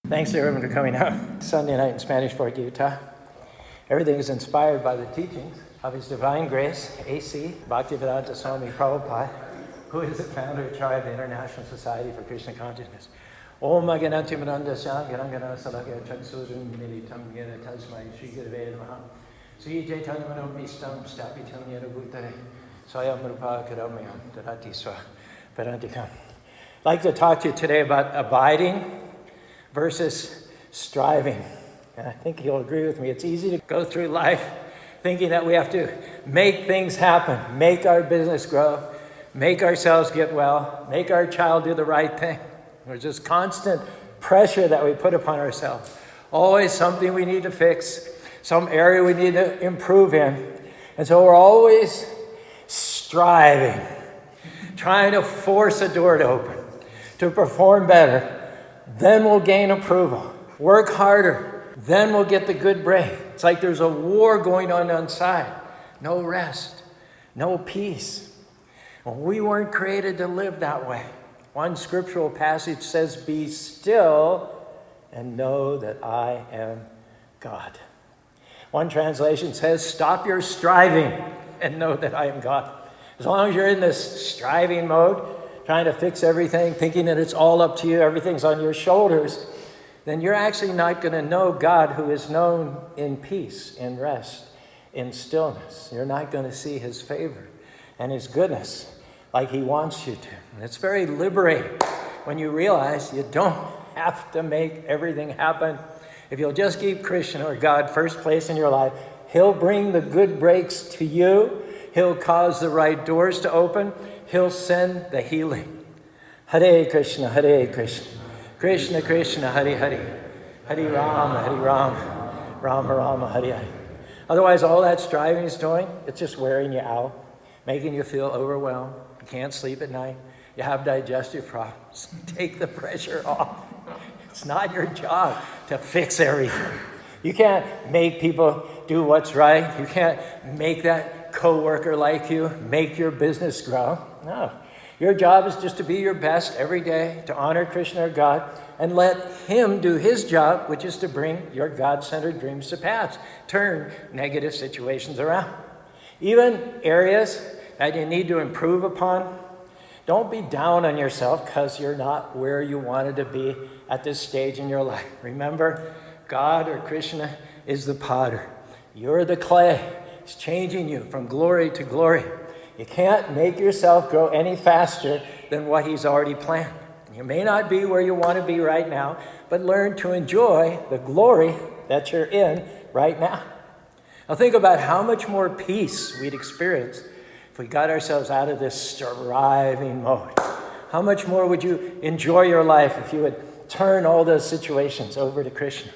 Thanks to everyone for coming out Sunday night in Spanish Fork, Utah. Everything is inspired by the teachings of His Divine Grace, A.C. Bhaktivedanta Swami Prabhupada, who is the founder and chair of the International Society for Krishna Consciousness. Om Ganati Manandasya Garangana Salagya Chaksurum Militam Yena Tasmai Shri Gurave Namaha Sri Chaitanya Manobhistam Stapitam Yena Bhutare Swayam Rupa Karamayam Darati Swa Parantikam. I'd like to talk to you today about abiding versus striving. And I think you'll agree with me. It's easy to go through life thinking that we have to make things happen, make our business grow, make ourselves get well, make our child do the right thing. There's this constant pressure that we put upon ourselves. Always something we need to fix, some area we need to improve in. And so we're always striving, trying to force a door to open, to perform better. Then we'll gain approval. Work harder. Then we'll get the good break. It's like there's a war going on inside. No rest. No peace. Well, we weren't created to live that way. One scriptural passage says, "Be still and know that I am God." One translation says, "Stop your striving and know that I am God." As long as you're in this striving mode, trying to fix everything, thinking that it's all up to you, everything's on your shoulders, then you're actually not going to know God, who is known in peace, in rest, in stillness. You're not going to see His favor and His goodness like He wants you to. And it's very liberating when you realize you don't have to make everything happen. If you'll just keep Krishna or God first place in your life, He'll bring the good breaks to you. He'll cause the right doors to open. He'll send the healing. Hare Krishna, Hare Krishna. Krishna Krishna, Hare Hare. Hare Rama, Rama Rama, Hare Hare. Otherwise, all that striving is doing, it's just wearing you out, making you feel overwhelmed. You can't sleep at night. You have digestive problems. Take the pressure off. It's not your job to fix everything. You can't make people do what's right. You can't make that coworker like you, make your business grow. No. Your job is just to be your best every day, to honor Krishna or God, and let Him do His job, which is to bring your God-centered dreams to pass. Turn negative situations around. Even areas that you need to improve upon, don't be down on yourself because you're not where you wanted to be at this stage in your life. Remember, God or Krishna is the potter. You're the clay. He's changing you from glory to glory. You can't make yourself grow any faster than what He's already planned. You may not be where you want to be right now, but learn to enjoy the glory that you're in right now. Now think about how much more peace we'd experience if we got ourselves out of this striving mode. How much more would you enjoy your life if you would turn all those situations over to Krishna?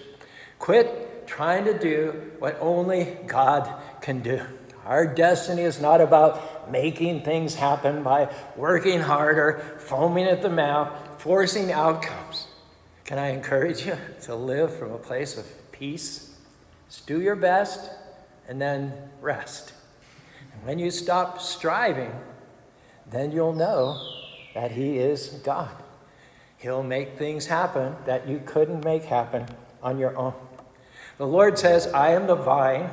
Quit trying to do what only God can do. Our destiny is not about making things happen by working harder, foaming at the mouth, forcing outcomes. Can I encourage you to live from a place of peace? Just do your best and then rest. And when you stop striving, then you'll know that He is God. He'll make things happen that you couldn't make happen on your own. The Lord says, "I am the vine,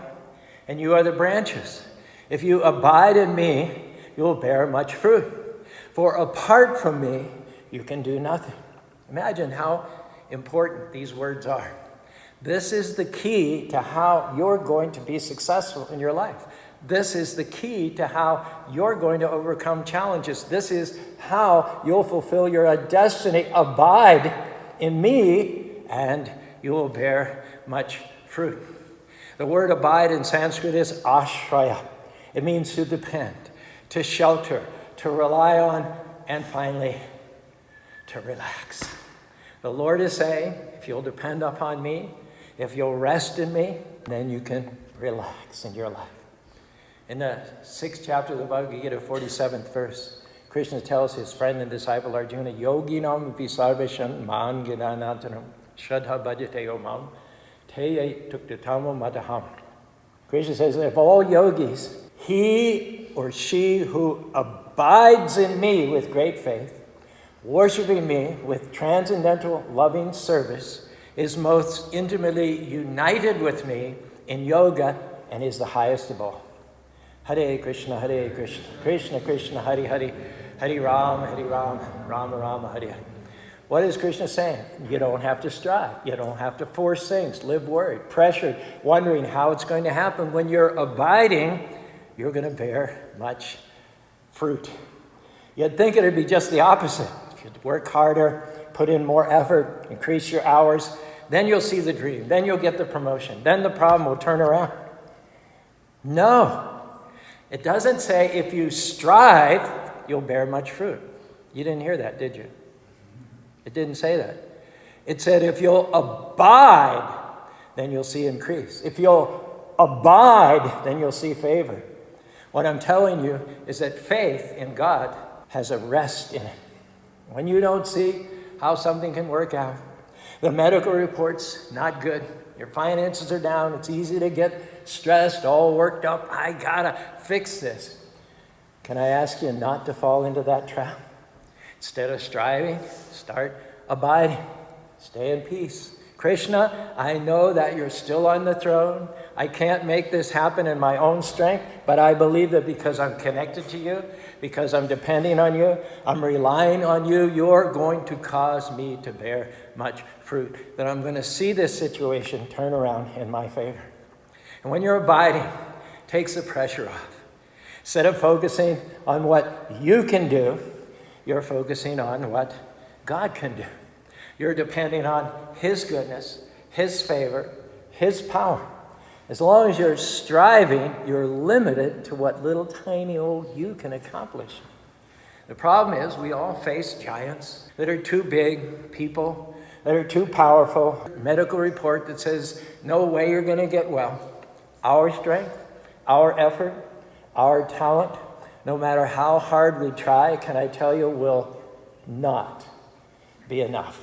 and you are the branches. If you abide in me, you will bear much fruit. For apart from me, you can do nothing." Imagine how important these words are. This is the key to how you're going to be successful in your life. This is the key to how you're going to overcome challenges. This is how you'll fulfill your destiny. Abide in me, and you will bear much fruit. The word abide in Sanskrit is ashraya. It means to depend, to shelter, to rely on, and finally, to relax. The Lord is saying, if you'll depend upon me, if you'll rest in me, then you can relax in your life. In the 6th chapter of the Bhagavad Gita, 47th verse, Krishna tells his friend and disciple Arjuna, "Yoginam api sarvesham man gnanantanam shraddha bhajate omam te tuktatamo madaham." Krishna says, if all yogis, he or she who abides in me with great faith, worshiping me with transcendental loving service, is most intimately united with me in yoga and is the highest of all. Hare Krishna, Krishna Krishna, Hare Hare, Hare Ram, Rama Rama, Hare Hare. What is Krishna saying? You don't have to strive. You don't have to force things, live worried, pressured, wondering how it's going to happen. When you're abiding, you're going to bear much fruit. You'd think it would be just the opposite. If you'd work harder, put in more effort, increase your hours, then you'll see the dream. Then you'll get the promotion. Then the problem will turn around. No. It doesn't say if you strive, you'll bear much fruit. You didn't hear that, did you? It didn't say that. It said if you'll abide, then you'll see increase. If you'll abide, then you'll see favor. What I'm telling you is that faith in God has a rest in it. When you don't see how something can work out, the medical report's not good, your finances are down, it's easy to get stressed, all worked up, I gotta fix this. Can I ask you not to fall into that trap? Instead of striving, start abiding. Stay in peace. Krishna, I know that you're still on the throne. I can't make this happen in my own strength, but I believe that because I'm connected to you, because I'm depending on you, I'm relying on you, you're going to cause me to bear much fruit, that I'm going to see this situation turn around in my favor. And when you're abiding, it takes the pressure off. Instead of focusing on what you can do, you're focusing on what God can do. You're depending on His goodness, His favor, His power. As long as you're striving, you're limited to what little tiny old you can accomplish. The problem is we all face giants that are too big, people that are too powerful. Medical report that says no way you're going to get well. Our strength, our effort, our talent, no matter how hard we try, can I tell you, will not be enough.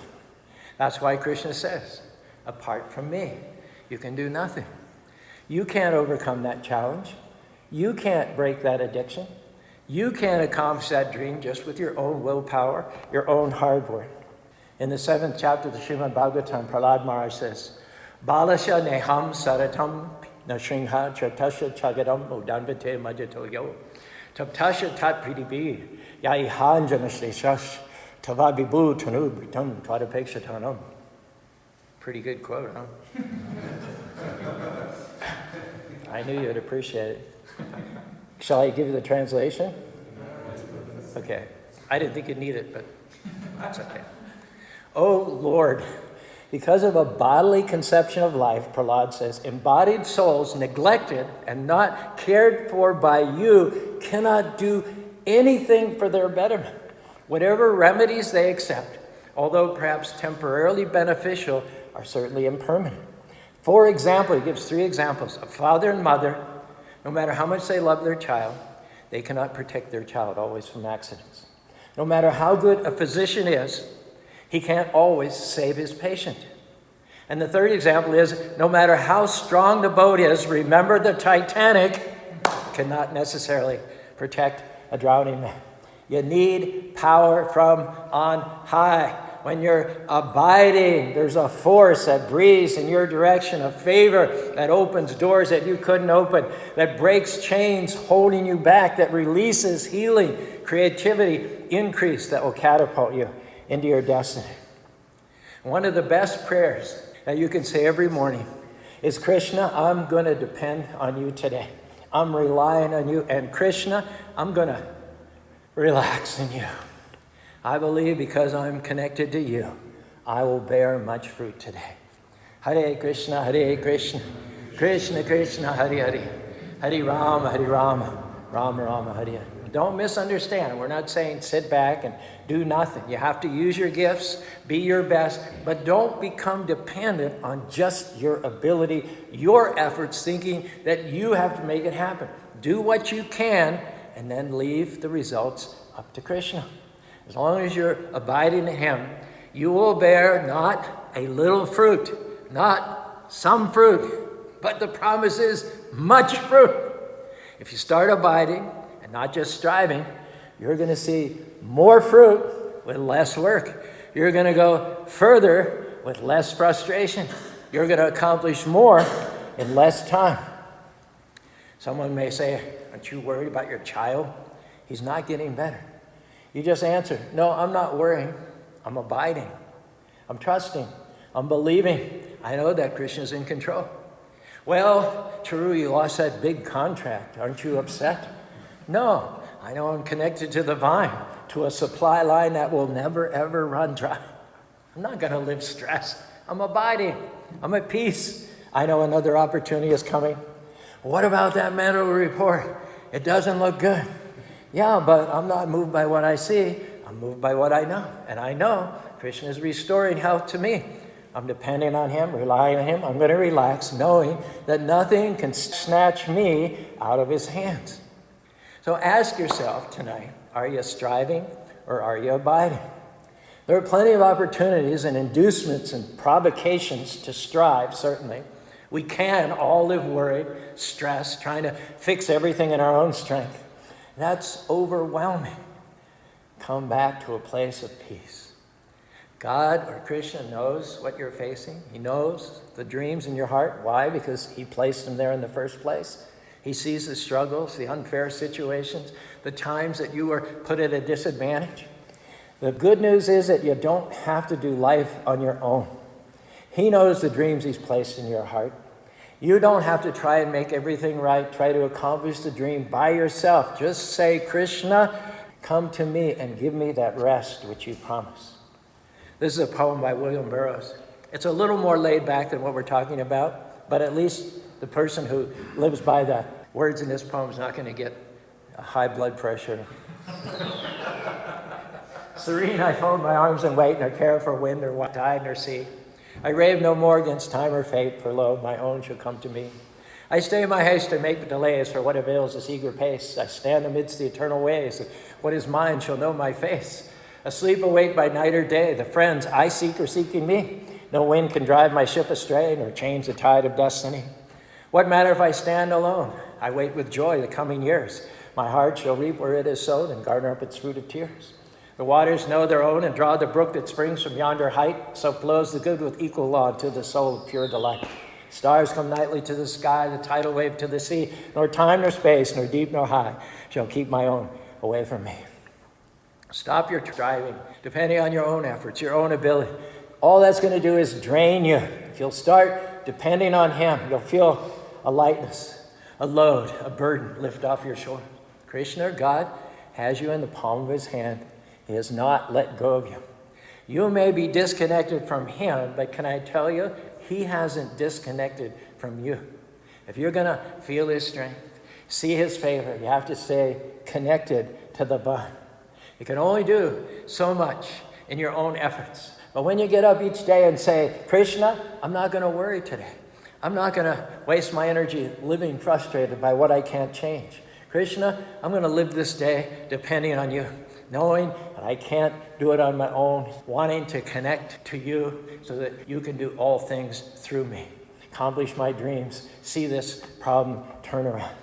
That's why Krishna says, apart from me, you can do nothing. You can't overcome that challenge. You can't break that addiction. You can't accomplish that dream just with your own willpower, your own hard work. In the 7th chapter of the Srimad Bhagavatam, Prahlad Maharaj says, Balasya neham saratam nashringha chatasya chagadam udanvate majato yo. Taptasya tat pridibhi yaihanjana shleshash tavabibu tanu britam twadapekshatanam. Pretty good quote, huh? I knew you'd appreciate it. Shall I give you the translation? Okay. I didn't think you'd need it, but that's okay. Oh Lord, because of a bodily conception of life, Prahlad says, embodied souls neglected and not cared for by you cannot do anything for their betterment. Whatever remedies they accept, although perhaps temporarily beneficial, are certainly impermanent. For example, he gives 3 examples. A father and mother, no matter how much they love their child, they cannot protect their child always from accidents. No matter how good a physician is, he can't always save his patient. And the 3rd example is, no matter how strong the boat is, remember the Titanic cannot necessarily protect a drowning man. You need power from on high. When you're abiding, there's a force that breathes in your direction, a favor that opens doors that you couldn't open, that breaks chains holding you back, that releases healing, creativity, increase that will catapult you into your destiny. One of the best prayers that you can say every morning is, Krishna, I'm going to depend on you today. I'm relying on you. And Krishna, I'm going to relax in you. I believe because I'm connected to you, I will bear much fruit today. Hare Krishna, Krishna Krishna, Hare Hare, Hare Rama, Rama Rama, Hare Hare. Don't misunderstand. We're not saying sit back and do nothing. You have to use your gifts, be your best, but don't become dependent on just your ability, your efforts, thinking that you have to make it happen. Do what you can and then leave the results up to Krishna. As long as you're abiding in Him, you will bear not a little fruit, not some fruit, but the promise is much fruit. If you start abiding and not just striving, you're going to see more fruit with less work. You're going to go further with less frustration. You're going to accomplish more in less time. Someone may say, aren't you worried about your child? He's not getting better. You just answer, no, I'm not worrying. I'm abiding. I'm trusting. I'm believing. I know that Krishna's in control. Well, Caru, you lost that big contract. Aren't you upset? No, I know I'm connected to the vine, to a supply line that will never, ever run dry. I'm not going to live stressed. I'm abiding. I'm at peace. I know another opportunity is coming. What about that medical report? It doesn't look good. Yeah, but I'm not moved by what I see. I'm moved by what I know. And I know Krishna is restoring health to me. I'm depending on him, relying on him. I'm going to relax, knowing that nothing can snatch me out of his hands. So ask yourself tonight, are you striving or are you abiding? There are plenty of opportunities and inducements and provocations to strive, certainly. We can all live worried, stressed, trying to fix everything in our own strength. That's overwhelming. Come back to a place of peace. God or Krishna knows what you're facing. He knows the dreams in your heart. Why? Because he placed them there in the first place. He sees the struggles, the unfair situations, the times that you were put at a disadvantage. The good news is that you don't have to do life on your own. He knows the dreams he's placed in your heart. You don't have to try and make everything right, try to accomplish the dream by yourself. Just say, Krishna, come to me and give me that rest which you promised. This is a poem by William Burroughs. It's a little more laid back than what we're talking about, but at least the person who lives by the words in this poem is not going to get a high blood pressure. Serene, I fold my arms and wait, nor care for wind or tide nor sea. I rave no more against time or fate, for lo, my own shall come to me. I stay my haste and make delays, for what avails this eager pace? I stand amidst the eternal ways, what is mine shall know my face. Asleep, awake by night or day, the friends I seek are seeking me. No wind can drive my ship astray, nor change the tide of destiny. What matter if I stand alone? I wait with joy the coming years. My heart shall reap where it is sowed, and garner up its fruit of tears. The waters know their own and draw the brook that springs from yonder height. So flows the good with equal law to the soul of pure delight. Stars come nightly to the sky, the tidal wave to the sea. Nor time nor space, nor deep nor high, shall keep my own away from me. Stop your striving, depending on your own efforts, your own ability. All that's going to do is drain you. If you'll start depending on him, you'll feel a lightness, a load, a burden lift off your shoulder. Krishna, God, has you in the palm of his hand. He has not let go of you. You may be disconnected from him, but can I tell you, he hasn't disconnected from you. If you're going to feel his strength, see his favor, you have to stay connected to the vine. You can only do so much in your own efforts. But when you get up each day and say, Krishna, I'm not going to worry today. I'm not going to waste my energy living frustrated by what I can't change. Krishna, I'm going to live this day depending on you, knowing that I can't do it on my own, wanting to connect to you so that you can do all things through me. Accomplish my dreams. See this problem turn around.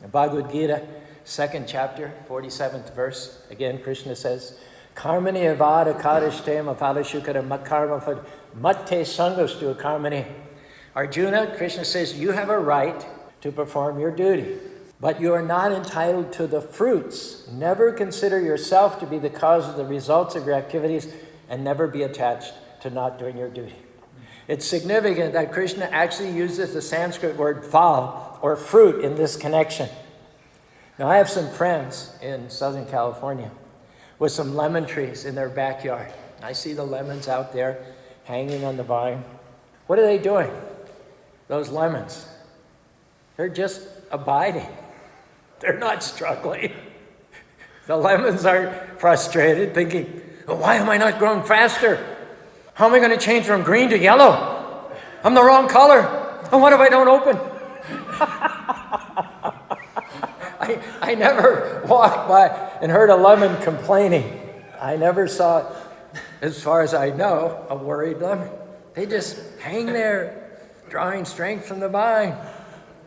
The Bhagavad Gita, 2nd chapter, 47th verse. Again, Krishna says, Karmani avada kadishtem apalashukara makarma fad matte sangostu karmani. Arjuna, Krishna says, you have a right to perform your duty, but you are not entitled to the fruits. Never consider yourself to be the cause of the results of your activities, and never be attached to not doing your duty. It's significant that Krishna actually uses the Sanskrit word phal, or fruit, in this connection. Now, I have some friends in Southern California with some lemon trees in their backyard. I see the lemons out there hanging on the vine. What are they doing? Those lemons, they're just abiding. They're not struggling. The lemons aren't frustrated, thinking, well, why am I not growing faster? How am I going to change from green to yellow? I'm the wrong color. And what if I don't open? I never walked by and heard a lemon complaining. I never saw, as far as I know, a worried lemon. They just hang there, drawing strength from the vine.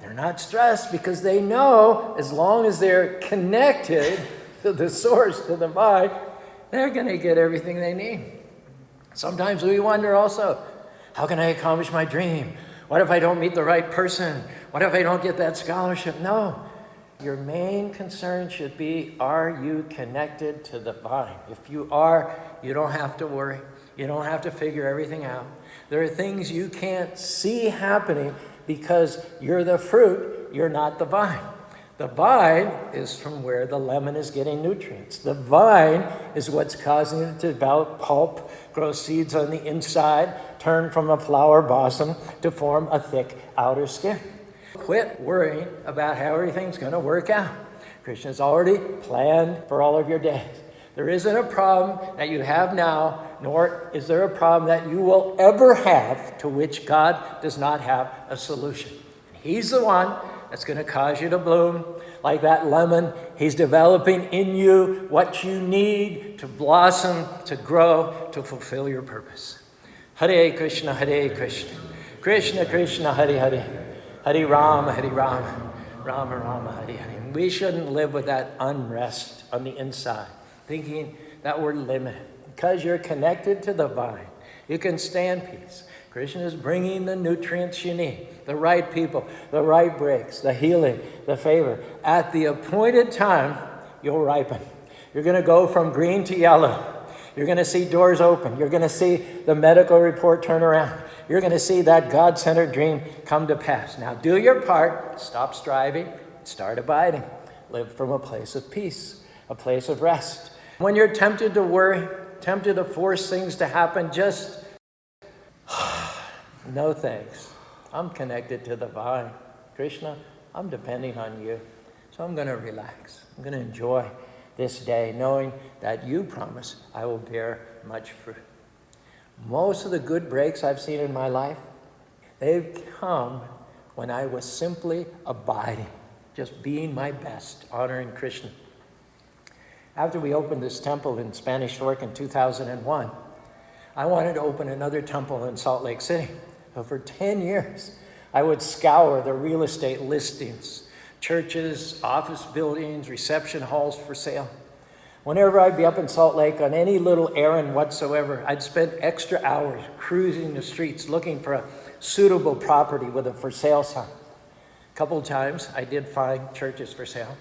They're not stressed because they know as long as they're connected to the source, to the vine, they're going to get everything they need. Sometimes we wonder also, How can I accomplish my dream? What if I don't meet the right person? What if I don't get that scholarship? No. Your main concern should be, are you connected to the vine? If you are, you don't have to worry. You don't have to figure everything out. There are things you can't see happening because you're the fruit, you're not the vine. The vine is from where the lemon is getting nutrients. The vine is what's causing it to develop pulp, grow seeds on the inside, turn from a flower blossom to form a thick outer skin. Quit worrying about how everything's going to work out. Krishna's already planned for all of your days. There isn't a problem that you have now, nor is there a problem that you will ever have to which God does not have a solution. He's the one that's going to cause you to bloom. Like that lemon, he's developing in you what you need to blossom, to grow, to fulfill your purpose. Hare Krishna, Krishna Krishna, Hare Hare. Hare Rama, Rama Rama, Hare Hare. We shouldn't live with that unrest on the inside, thinking that we're limited. Because you're connected to the vine, you can stand peace. Krishna is bringing the nutrients you need, the right people, the right breaks, the healing, the favor. At the appointed time, you'll ripen. You're going to go from green to yellow. You're going to see doors open. You're going to see the medical report turn around. You're going to see that God-centered dream come to pass. Now do your part. Stop striving. Start abiding. Live from a place of peace, a place of rest. When you're tempted to worry, tempted to force things to happen, just no thanks. I'm connected to the vine. Krishna, I'm depending on you. So I'm going to relax. I'm going to enjoy this day, knowing that you promise I will bear much fruit. Most of the good breaks I've seen in my life, they've come when I was simply abiding, just being my best, honoring Krishna. After we opened this temple in Spanish Fork in 2001, I wanted to open another temple in Salt Lake City. So for 10 years, I would scour the real estate listings, churches, office buildings, reception halls for sale. Whenever I'd be up in Salt Lake on any little errand whatsoever, I'd spend extra hours cruising the streets looking for a suitable property with a for sale sign. A couple of times I did find churches for sale,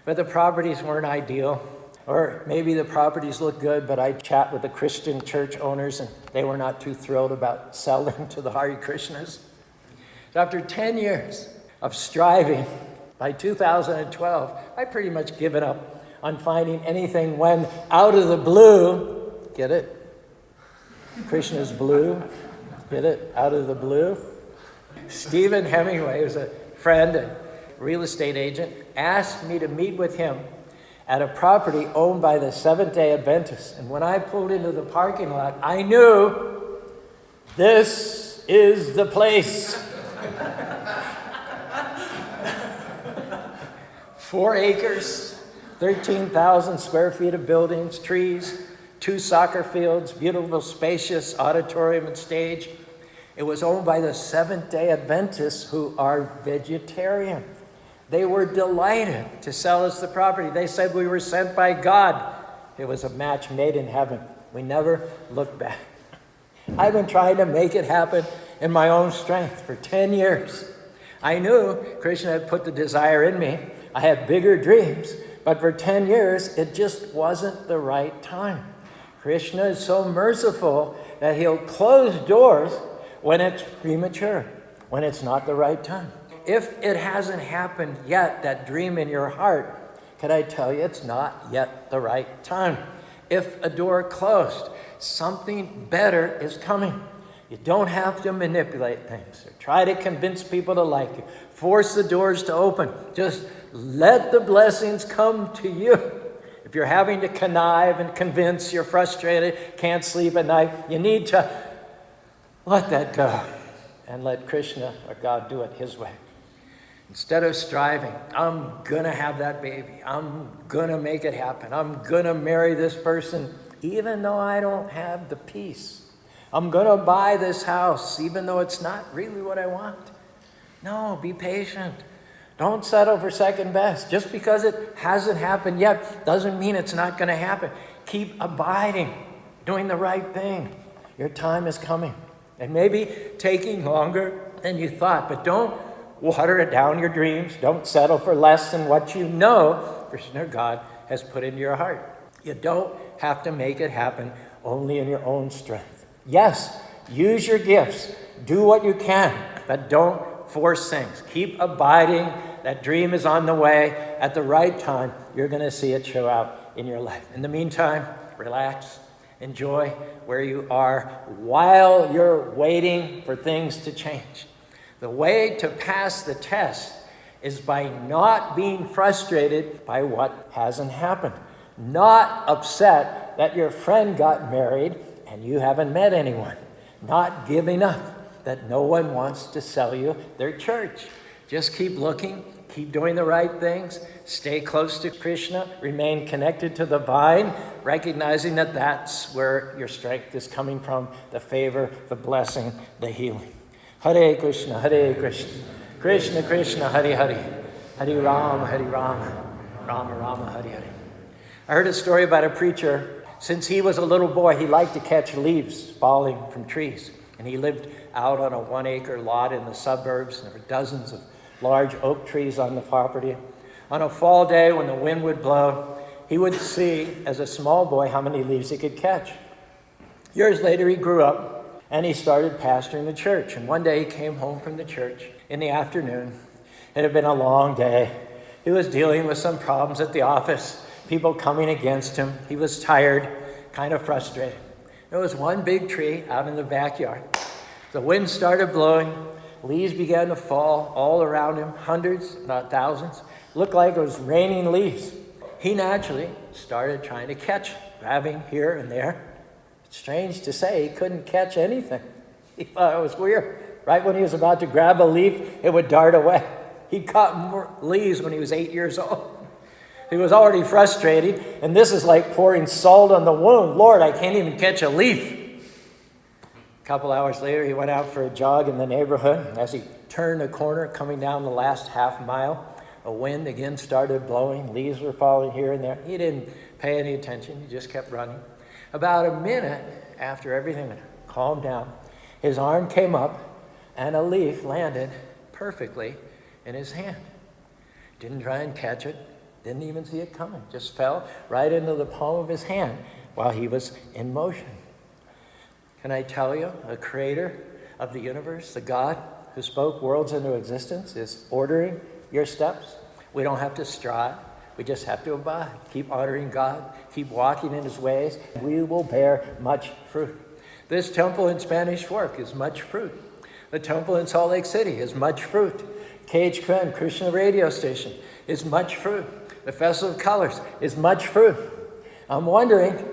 but the properties weren't ideal. Or maybe the properties looked good, but I'd chat with the Christian church owners and they were not too thrilled about selling to the Hare Krishnas. So after 10 years of striving, by 2012, I'd pretty much given up on finding anything when out of the blue, get it? Krishna's blue, get it? Out of the blue. Stephen Hemingway, who's a friend and real estate agent, asked me to meet with him at a property owned by the Seventh-day Adventists. And when I pulled into the parking lot, I knew this is the place. 4 acres, 13,000 square feet of buildings, trees, 2 soccer fields, beautiful, spacious auditorium and stage. It was owned by the Seventh-day Adventists who are vegetarian. They were delighted to sell us the property. They said we were sent by God. It was a match made in heaven. We never looked back. I've been trying to make it happen in my own strength for 10 years. I knew Krishna had put the desire in me. I had bigger dreams, but for 10 years, it just wasn't the right time. Krishna is so merciful that he'll close doors when it's premature, when it's not the right time. If it hasn't happened yet, that dream in your heart, can I tell you it's not yet the right time? If a door closed, something better is coming. You don't have to manipulate things or try to convince people to like you. Force the doors to open. Just let the blessings come to you. If you're having to connive and convince, you're frustrated, can't sleep at night, you need to let that go and let Krishna or God do it his way. Instead of striving, I'm going to have that baby. I'm going to make it happen. I'm going to marry this person, even though I don't have the peace. I'm going to buy this house, even though it's not really what I want. No, be patient. Don't settle for second best. Just because it hasn't happened yet doesn't mean it's not going to happen. Keep abiding, doing the right thing. Your time is coming. It may be taking longer than you thought, but don't water it down your dreams. Don't settle for less than what you know Krishna, God, has put into your heart. You don't have to make it happen only in your own strength. Yes, use your gifts. Do what you can, but don't force things. Keep abiding. That dream is on the way. At the right time, you're going to see it show out in your life. In the meantime, relax. Enjoy where you are while you're waiting for things to change. The way to pass the test is by not being frustrated by what hasn't happened. Not upset that your friend got married and you haven't met anyone. Not giving up that no one wants to sell you their church. Just keep looking, keep doing the right things, stay close to Krishna, remain connected to the vine, recognizing that that's where your strength is coming from, the favor, the blessing, the healing. Hare Krishna, Krishna Krishna, Hare Hare, Hare Rama, Rama Rama, Hare Hare. I heard a story about a preacher. Since he was a little boy, he liked to catch leaves falling from trees. And he lived out on a 1-acre lot in the suburbs. There were dozens of large oak trees on the property. On a fall day when the wind would blow, he would see, as a small boy, how many leaves he could catch. Years later, he grew up and he started pastoring the church. And one day he came home from the church in the afternoon. It had been a long day. He was dealing with some problems at the office, people coming against him. He was tired, kind of frustrated. There was one big tree out in the backyard. The wind started blowing. Leaves began to fall all around him, hundreds, not thousands. Looked like it was raining leaves. He naturally started trying to catch, grabbing here and there. It's strange to say, he couldn't catch anything. He thought it was weird. Right when he was about to grab a leaf, it would dart away. He caught more leaves when he was 8 years old. He was already frustrated, and this is like pouring salt on the wound. Lord, I can't even catch a leaf. A couple hours later, he went out for a jog in the neighborhood. As he turned a corner, coming down the last half mile, a wind again started blowing. Leaves were falling here and there. He didn't pay any attention. He just kept running. About a minute after everything had calmed down, his arm came up, and a leaf landed perfectly in his hand. Didn't try and catch it. Didn't even see it coming. Just fell right into the palm of his hand while he was in motion. Can I tell you, the creator of the universe, the God who spoke worlds into existence, is ordering your steps. We don't have to strive. We just have to abide. Keep honoring God. Keep walking in his ways. We will bear much fruit. This temple in Spanish Fork is much fruit. The temple in Salt Lake City is much fruit. KHQN, Krishna radio station, is much fruit. The Festival of Colors is much fruit. I'm wondering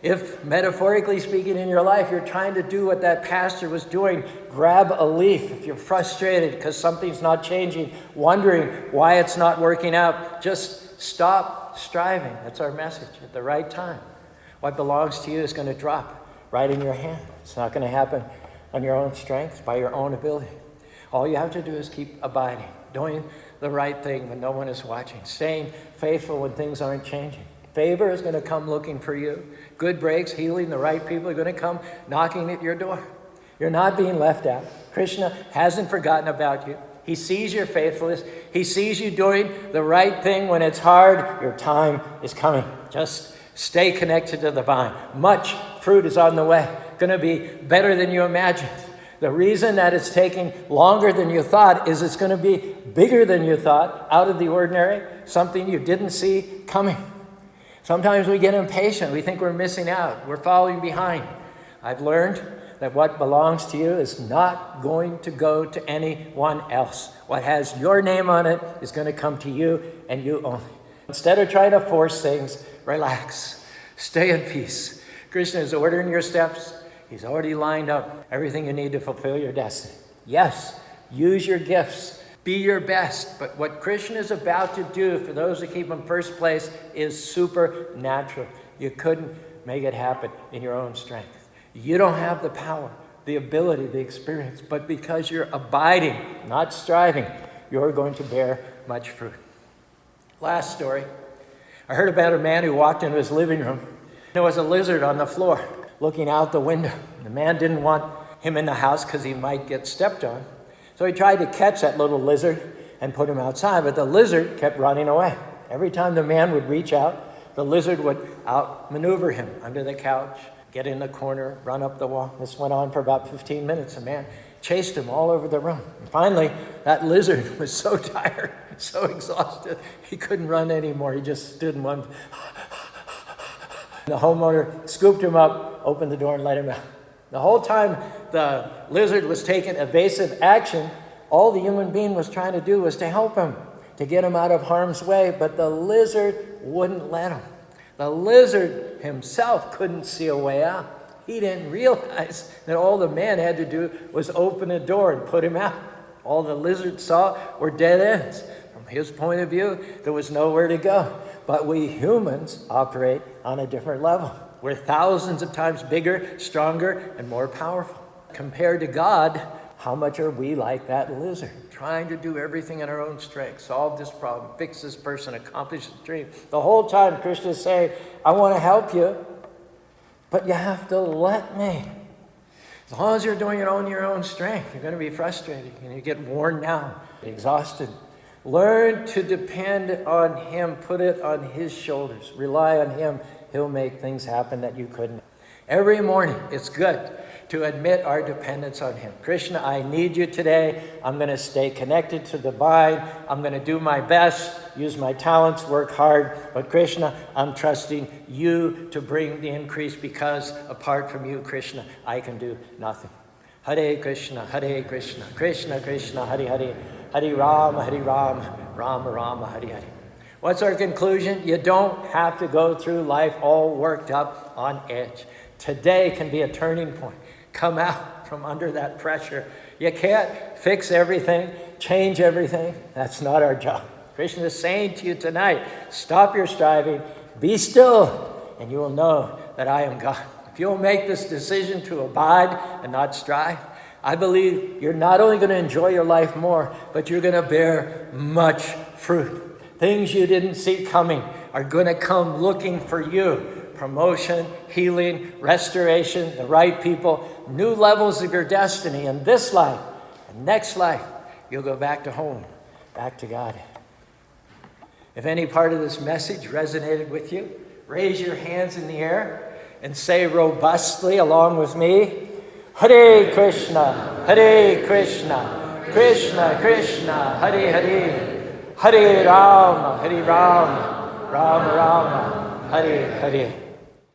if, metaphorically speaking, in your life, you're trying to do what that pastor was doing, grab a leaf. If you're frustrated because something's not changing, wondering why it's not working out, just stop striving. That's our message. At the right time, what belongs to you is going to drop right in your hand. It's not going to happen on your own strength, by your own ability. All you have to do is keep abiding, doing the right thing when no one is watching, staying faithful when things aren't changing. Favor is going to come looking for you. Good breaks, healing, the right people are going to come knocking at your door. You're not being left out. Krishna hasn't forgotten about you. He sees your faithfulness. He sees you doing the right thing when it's hard. Your time is coming. Just stay connected to the vine. Much fruit is on the way. Going to be better than you imagined. The reason that it's taking longer than you thought is it's going to be bigger than you thought, out of the ordinary, something you didn't see coming. Sometimes we get impatient. We think we're missing out. We're falling behind. I've learned that what belongs to you is not going to go to anyone else. What has your name on it is going to come to you and you only. Instead of trying to force things, relax. Stay in peace. Krishna is ordering your steps. He's already lined up everything you need to fulfill your destiny. Yes, use your gifts. Be your best. But what Krishna is about to do for those who keep him first place is supernatural. You couldn't make it happen in your own strength. You don't have the power, the ability, the experience. But because you're abiding, not striving, you're going to bear much fruit. Last story. I heard about a man who walked into his living room. There was a lizard on the floor looking out the window. The man didn't want him in the house because he might get stepped on. So he tried to catch that little lizard and put him outside, but the lizard kept running away. Every time the man would reach out, the lizard would outmaneuver him under the couch, get in the corner, run up the wall. This went on for about 15 minutes. The man chased him all over the room. And finally, that lizard was so tired, so exhausted, he couldn't run anymore. He just stood in one. The homeowner scooped him up, opened the door, and let him out. The whole time the lizard was taking evasive action, all the human being was trying to do was to help him, to get him out of harm's way, but the lizard wouldn't let him. The lizard himself couldn't see a way out. He didn't realize that all the man had to do was open a door and put him out. All the lizard saw were dead ends. From his point of view, there was nowhere to go. But we humans operate on a different level. We're thousands of times bigger, stronger, and more powerful. Compared to God, how much are we like that lizard? Trying to do everything in our own strength, solve this problem, fix this person, accomplish this dream. The whole time Krishna is saying, I want to help you, but you have to let me. As long as you're doing it on your own strength, you're going to be frustrated and you get worn down, exhausted. Learn to depend on him, put it on his shoulders, rely on him. He'll make things happen that you couldn't. Every morning, it's good to admit our dependence on him. Krishna, I need you today. I'm going to stay connected to the vine. I'm going to do my best, use my talents, work hard. But Krishna, I'm trusting you to bring the increase because apart from you, Krishna, I can do nothing. Hare Krishna, Krishna Krishna, Hare Hare, Hare Rama, Rama Rama, Hare Hare. What's our conclusion? You don't have to go through life all worked up on edge. Today can be a turning point. Come out from under that pressure. You can't fix everything, change everything. That's not our job. Krishna is saying to you tonight, stop your striving, be still, and you will know that I am God. If you'll make this decision to abide and not strive, I believe you're not only going to enjoy your life more, but you're going to bear much fruit. Things you didn't see coming are going to come looking for you. Promotion, healing, restoration, the right people, new levels of your destiny in this life and next life. You'll go back to home, back to God. If any part of this message resonated with you, raise your hands in the air and say robustly along with me, Hare Krishna, Krishna Krishna, Hare Hare, Hare Rama, Rama Rama, Hare Hare.